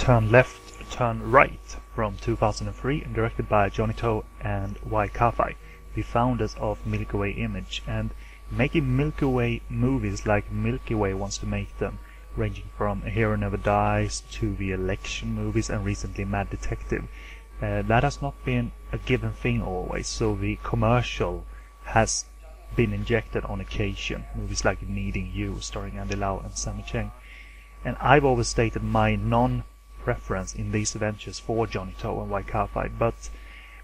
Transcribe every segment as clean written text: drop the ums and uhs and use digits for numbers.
Turn Left, Turn Right from 2003 and directed by Johnnie and Ka-Fai, the founders of Milky Way Image, and making Milky Way movies like Milky Way wants to make them, ranging from A Hero Never Dies to the election movies and recently Mad Detective. That has not been a given thing always, so the commercial has been injected on occasion. Movies like Needing You, starring Andy Lau and Sammy Cheng. And I've always stated my non-preference in these adventures for Johnnie and Ka-Fai, but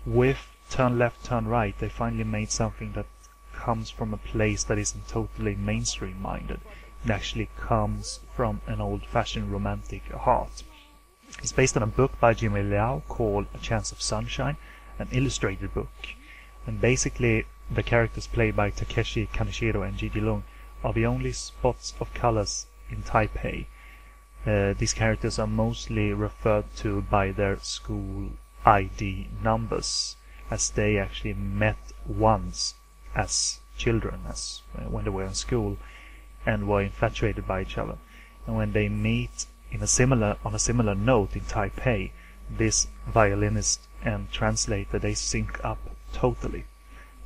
with Turn Left, Turn Right, they finally made something that comes from a place that isn't totally mainstream-minded. It actually comes from an old-fashioned romantic heart. It's based on a book by Jimmy Liao called A Chance of Sunshine, an illustrated book. And basically, the characters played by Takeshi Kaneshiro and Gigi Leung are the only spots of colors in Taipei. These characters are mostly referred to by their school ID numbers, as they actually met once as children, as when they were in school, and were infatuated by each other. And when they meet on a similar note in Taipei, this violinist and translator, they sync up totally.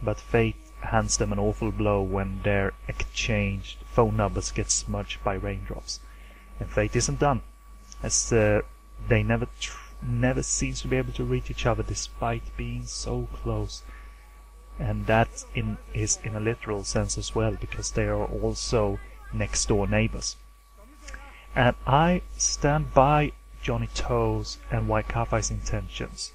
But fate hands them an awful blow when their exchanged phone numbers get smudged by raindrops. And fate isn't done, as they never seems to be able to reach each other despite being so close. And that is in a literal sense as well, because they are also next door neighbors. And I stand by Johnnie and Ka-Fai's intentions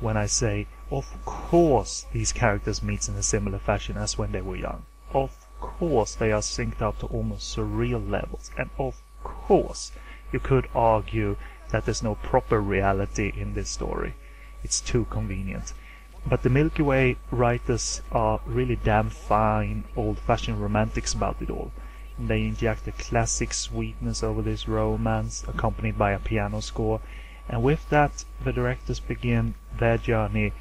when I say, of course these characters meet in a similar fashion as when they were young. Of course they are synced up to almost surreal levels. And of course you could argue that there's no proper reality in this story. It's too convenient. But the Milky Way writers are really damn fine old-fashioned romantics about it all. And they inject a classic sweetness over this romance, accompanied by a piano score. And with that, the directors begin their journey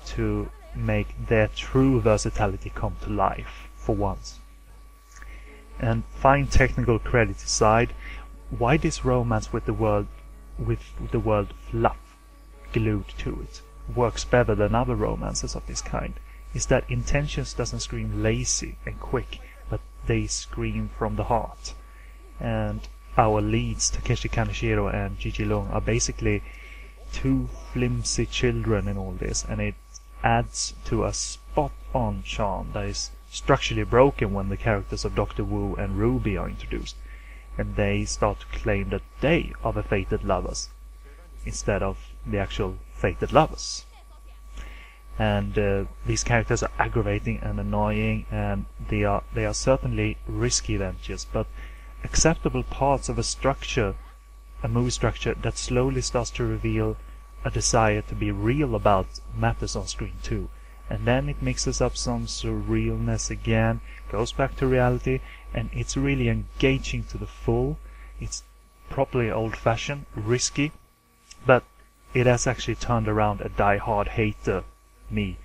to make their true versatility come to life, for once. And fine technical credit aside, why this romance with the word fluff glued to it works better than other romances of this kind is that intentions doesn't scream lazy and quick, but they scream from the heart. And our leads, Takeshi Kaneshiro and Gigi Leung, are basically two flimsy children in all this, and it adds to a spot-on charm that is structurally broken when the characters of Dr. Wu and Ruby are introduced, and they start to claim that they are the fated lovers instead of the actual fated lovers. And these characters are aggravating and annoying, and they are certainly risky ventures, but acceptable parts of a movie structure that slowly starts to reveal a desire to be real about matters on screen too. And then it mixes up some surrealness again, goes back to reality, and it's really engaging to the full. It's properly old-fashioned, risky, but it has actually turned around a die-hard hater, me,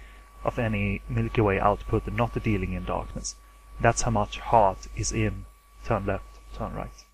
of any Milky Way output not dealing in darkness. That's how much heart is in Turn Left, Turn Right.